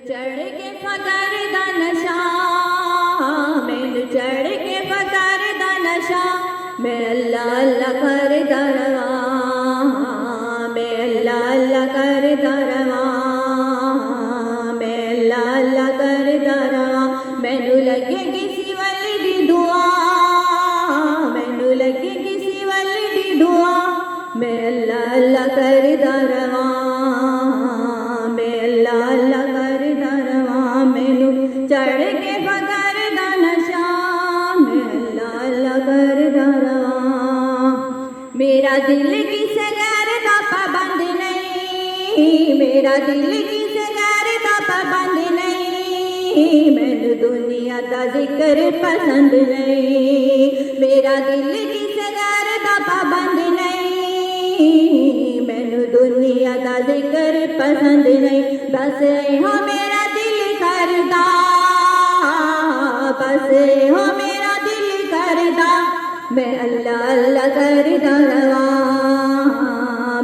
चढ़ के फकर दा नशा, मैनू चढ़ के फकर दा नशा, मैं अल्लाह अल्लाह कर दरवा, मैं अल्लाह अल्लाह कर दरवा, मैं अल्लाह अल्लाह कर दरवा। मैनू लगे किसी वाली दी दुआ, मैनू लगे किसी वाली दी दुआ, मैं अल्लाह अल्लाह कर दरवा, मैं अल्लाह अल्लाह कर दरवा। मैनू चढ़ के फकर दा नशा, मैं अल्लाह अल्लाह कर दरवा। मेरा दिल किसे गैर दा पाबंद नहीं, मेरा दिल किसे गैर दा पाबंद नहीं, मैनू दुनिया दा जिक्र पसंद नहीं। मेरा दिल किसे गैर दा पाबंद नहीं, मैनू दुनिया दा जिक्र पसंद नहीं। बस हो मेरा दिल करदा, बस हो मेरा दिल करदा, मैं अल्लाह अल्लाह कर दरवा,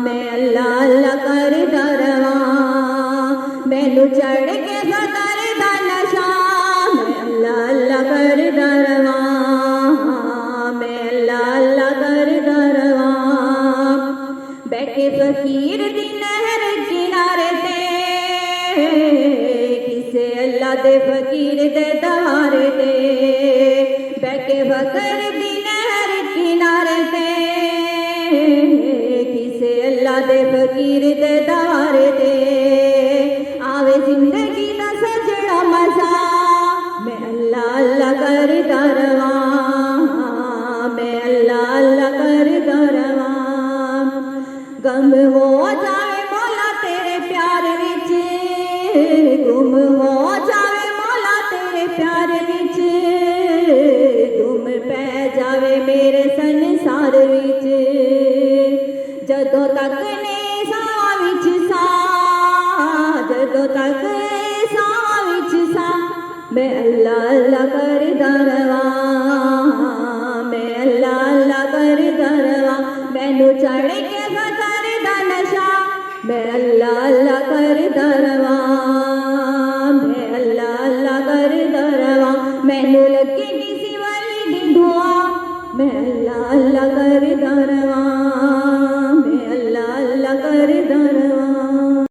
मैं अल्लाह अल्लाह कर दरवा। मैनू चढ़ के फकर दा नशा, मैं अल्लाह अल्लाह कर दरवा, मैं अल्लाह अल्लाह कर दरवा। बैठे फकीर दी नहर किनारे ते, किसे अल्लाह दे फकीर दे दवारे ते, बैठे फकर दी नहर किनारे ते, किसे अल्लाह दे फकीर दे दवारे ते। आवे जिंदगी दा सजना मजा, मैं अल्लाह अल्लाह कर दरवा, मैं अल्लाह अल्लाह कर दरवा। गम हो जावे मौला तेरे प्यार विच, गुम हो जावे मौला तेरे प्यार विच, गुम पै जावे मेरे संसार विच। जदों तक ने साह विच सा, जदों तक साह विच सा, मैं अल्लाह अल्लाह कर दरवा, मैं अल्लाह अल्लाह कर दरवा। मैनू चढ़ के फकर दा नशा, मैं अल्लाह अल्लाह कर दरवा, मैं अल्लाह अल्लाह कर दरवा। मैनू लगे किसी वाली दी दुआ, मैं अल्लाह अल्लाह कर